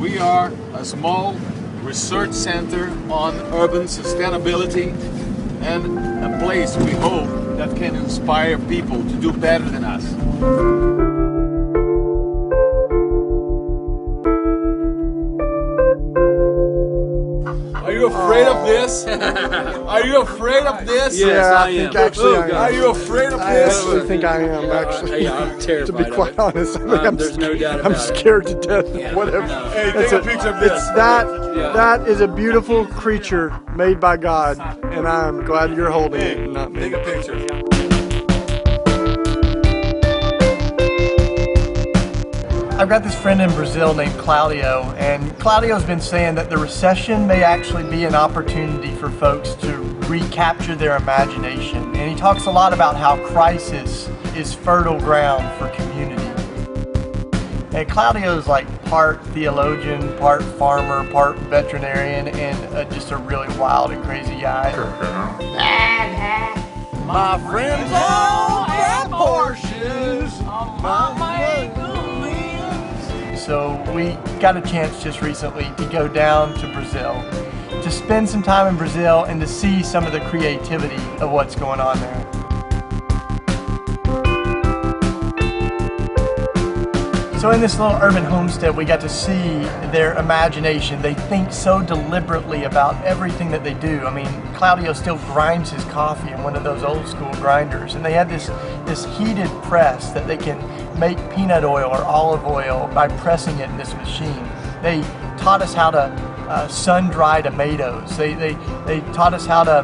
We are a small research center on urban sustainability and a place we hope that can inspire people to do better than us. Are you afraid of this? Are you afraid of this? Yes, I am. Are you afraid of this? I actually think I am, actually. I'm terrified. To be quite honest, there's no doubt about I'm it. scared to death. Whatever. Hey, take a picture of this. That is a beautiful creature made by God, and I'm glad you're holding it, and not me. Take a picture. I've got this friend in Brazil named Claudio, and Claudio's been saying that the recession may actually be an opportunity for folks to recapture their imagination. And he talks a lot about how crisis is fertile ground for community. And Claudio's like part theologian, part farmer, part veterinarian, and just a really wild and crazy guy. My friends all got Porsches on my ankle. So we got a chance just recently to go down to Brazil, to spend some time in Brazil and to see some of the creativity of what's going on there. So in this little urban homestead, we got to see their imagination. They think so deliberately about everything that they do. I mean, Claudio still grinds his coffee in one of those old school grinders, and they had this heated press that they can make peanut oil or olive oil by pressing it in this machine. They taught us how to sun-dry tomatoes. They taught us how to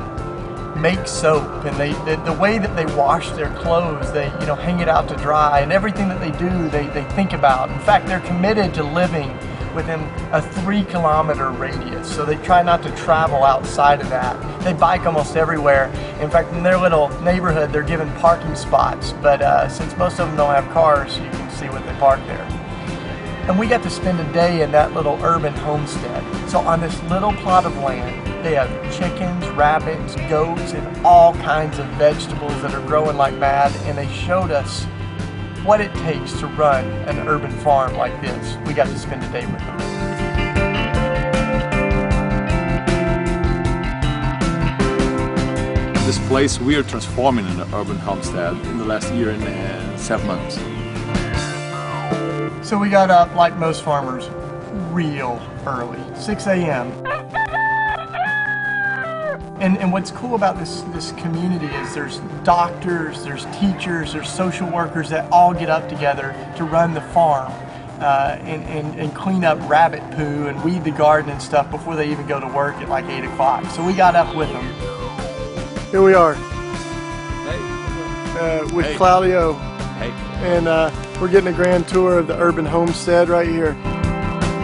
make soap, and the way that they wash their clothes, they hang it out to dry, and everything that they do, they think about. In fact, they're committed to living within a 3-kilometer radius, so they try not to travel outside of that. They bike almost everywhere. In fact, in their little neighborhood, they're given parking spots, but since most of them don't have cars, you can see what they park there. And we got to spend a day in that little urban homestead. So on this little plot of land, they have chickens, rabbits, goats, and all kinds of vegetables that are growing like mad, and they showed us what it takes to run an urban farm like this. We got to spend a day with them. This place we are transforming in an urban homestead in the last year and 7 months. So we got up, like most farmers, real early, 6 a.m. And what's cool about this community is there's doctors, there's teachers, there's social workers that all get up together to run the farm and clean up rabbit poo and weed the garden and stuff before they even go to work at like 8 o'clock. So we got up with them. Here we are Hey. with Hey. Claudio, Hey. and we're getting a grand tour of the urban homestead right here.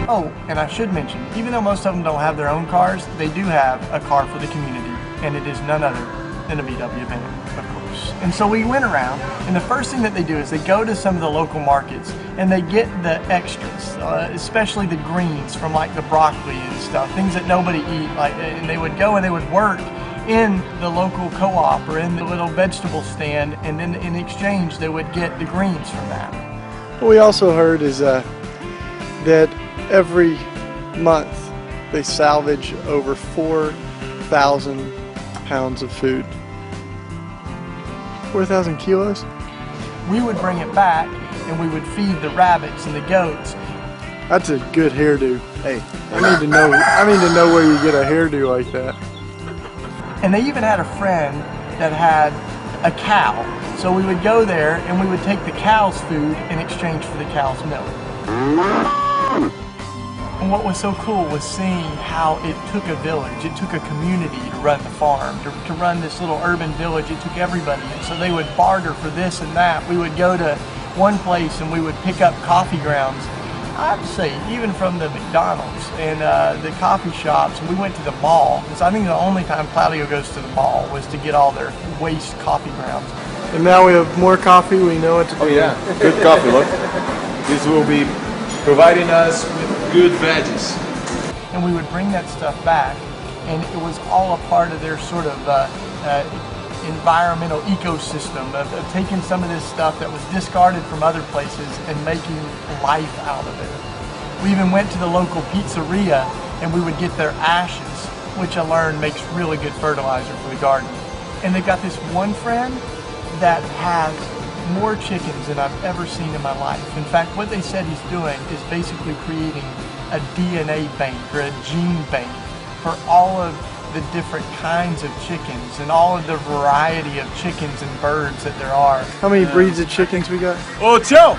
Oh, and I should mention, even though most of them don't have their own cars, they do have a car for the community, and it is none other than a VW van, of course. And so we went around, and the first thing that they do is they go to some of the local markets, and they get the extras, especially the greens from like the broccoli and stuff, things that nobody eat. And they would go and they would work in the local co-op or in the little vegetable stand, and then in exchange they would get the greens from that. What we also heard is that every month they salvage over 4,000 pounds of food. 4,000 kilos? We would bring it back and we would feed the rabbits and the goats. That's a good hairdo. Hey, I need to know where you get a hairdo like that. And they even had a friend that had a cow. So we would go there and we would take the cow's food in exchange for the cow's milk. And what was so cool was seeing how it took a village, it took a community to run the farm, to run this little urban village. It took everybody. And so they would barter for this and that. We would go to one place and we would pick up coffee grounds, I'd say even from the McDonald's and the coffee shops. And we went to the mall. Because I think the only time Claudio goes to the mall was to get all their waste coffee grounds. And now we have more coffee, we know what to do. Oh yeah, good coffee, look. This will be providing us with good veggies. And we would bring that stuff back, and it was all a part of their sort of environmental ecosystem of taking some of this stuff that was discarded from other places and making life out of it. We even went to the local pizzeria and we would get their ashes, which I learned makes really good fertilizer for the garden. And they've got this one friend that has more chickens than I've ever seen in my life. In fact, what they said he's doing is basically creating a DNA bank or a gene bank for all of the different kinds of chickens and all of the variety of chickens and birds that there are. How many breeds of chickens we got? Ô, Tião!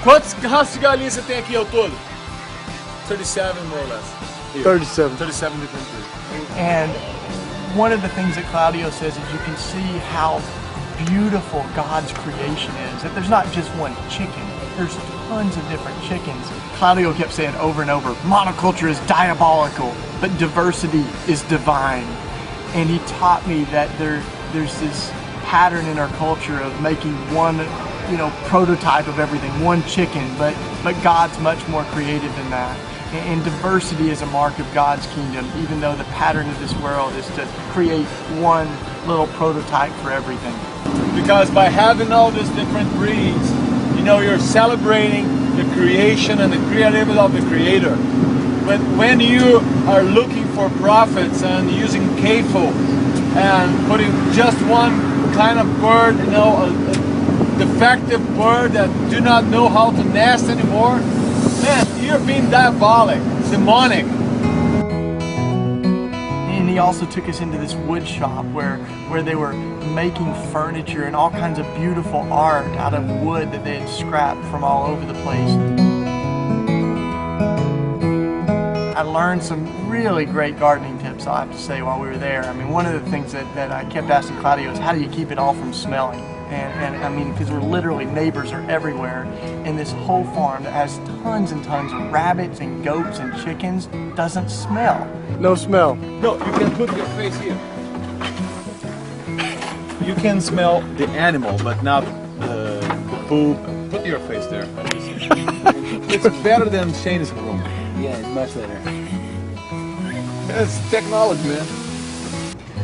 Quantas raças de galinhas você tem aqui ao todo? 37 more or less. Here. 37. 37 different breeds. And one of the things that Claudio says is you can see how beautiful God's creation is. That there's not just one chicken. There's tons of different chickens. Claudio kept saying over and over, monoculture is diabolical, but diversity is divine. And he taught me that there's this pattern in our culture of making one, prototype of everything, one chicken, but God's much more creative than that. And diversity is a mark of God's kingdom, even though the pattern of this world is to create one little prototype for everything. Because by having all these different breeds, you're celebrating the creation and the creativity of the Creator. But when you are looking for profits and using CAFO and putting just one kind of bird, a defective bird that do not know how to nest anymore, man, you're being diabolic, demonic. And he also took us into this wood shop where they were making furniture and all kinds of beautiful art out of wood that they had scrapped from all over the place. I learned some really great gardening tips, I'll have to say, while we were there. I mean, one of the things that I kept asking Claudio is how do you keep it all from smelling? And I mean, because we're literally, neighbors are everywhere. And this whole farm that has tons and tons of rabbits and goats and chickens doesn't smell. No smell. No, you can put your face here. You can smell the animal, but not the poop. Put your face there. It's better than Shane's room. Yeah, it's much better. It's technology, man.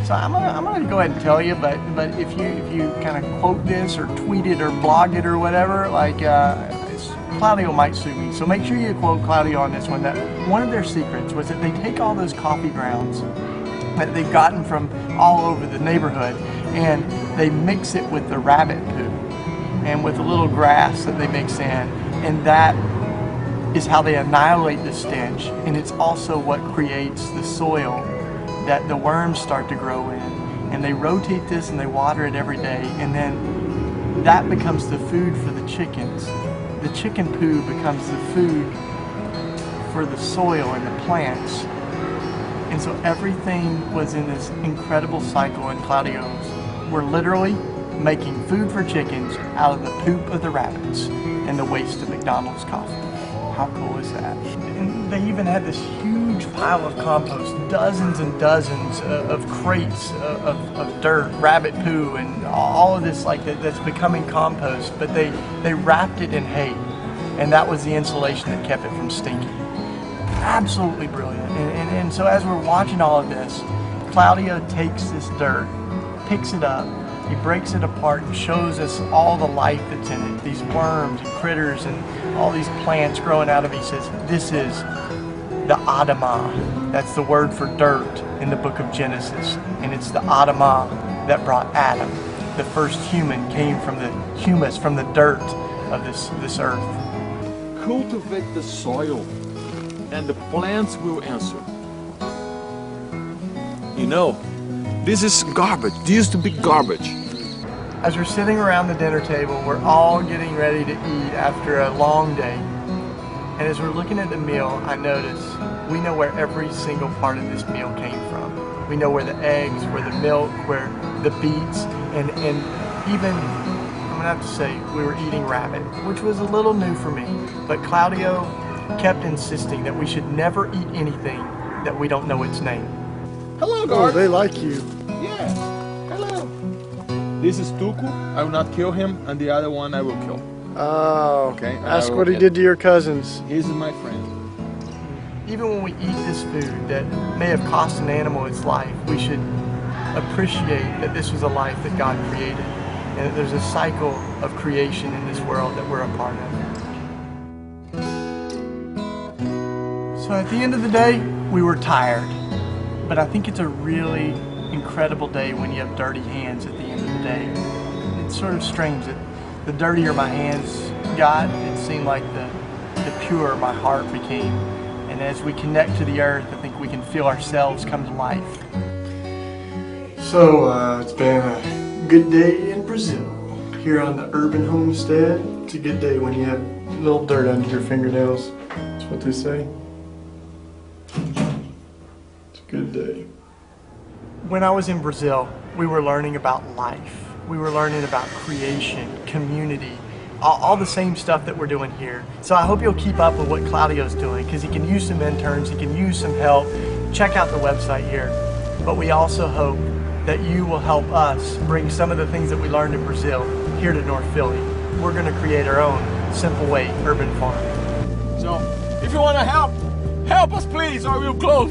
So I'm gonna go ahead and tell you, but if you kind of quote this or tweet it or blog it or whatever, like Claudio might sue me. So make sure you quote Claudio on this one. That one of their secrets was that they take all those coffee grounds that they've gotten from all over the neighborhood and they mix it with the rabbit poo and with a little grass that they mix in, and that is how they annihilate the stench. And it's also what creates the soil that the worms start to grow in. And they rotate this and they water it every day, and then that becomes the food for the chickens. The chicken poo becomes the food for the soil and the plants. And so everything was in this incredible cycle in Claudio's. We're literally making food for chickens out of the poop of the rabbits and the waste of McDonald's coffee. How cool is that? And they even had this huge pile of compost, dozens and dozens of crates of dirt, rabbit poo, and all of this that's becoming compost, but they wrapped it in hay, and that was the insulation that kept it from stinking. Absolutely brilliant. And so as we're watching all of this, Claudio takes this dirt, picks it up, he breaks it apart and shows us all the life that's in it, these worms and critters and all these plants growing out of it. He says, this is the Adamah. That's the word for dirt in the book of Genesis. And it's the Adamah that brought Adam. The first human came from the humus, from the dirt of this earth. Cultivate the soil and the plants will answer. This is garbage. This used to be garbage. As we're sitting around the dinner table, we're all getting ready to eat after a long day. And as we're looking at the meal, I notice we know where every single part of this meal came from. We know where the eggs, where the milk, where the beets, and even, I'm gonna have to say, we were eating rabbit, which was a little new for me. But Claudio kept insisting that we should never eat anything that we don't know its name. Hello, Oh, guard. they like you. Yeah. Hello. This is Tuku. I will not kill him, and the other one I will kill. Oh, Okay, ask I what he will did to your cousins. He's my friend. Even when we eat this food that may have cost an animal its life, we should appreciate that this was a life that God created, and that there's a cycle of creation in this world that we're a part of. So at the end of the day, we were tired. But I think it's a really incredible day when you have dirty hands at the end of the day. It's sort of strange that the dirtier my hands got, it seemed like the purer my heart became. And as we connect to the earth, I think we can feel ourselves come to life. So it's been a good day in Brazil, here on the Urban Homestead. It's a good day when you have a little dirt under your fingernails. That's what they say. It's a good day. When I was in Brazil, we were learning about life. We were learning about creation, community, all the same stuff that we're doing here. So I hope you'll keep up with what Claudio's doing, because he can use some interns, he can use some help. Check out the website here. But we also hope that you will help us bring some of the things that we learned in Brazil here to North Philly. We're going to create our own Simple Way urban farm. So, if you want to help us please, or we'll close.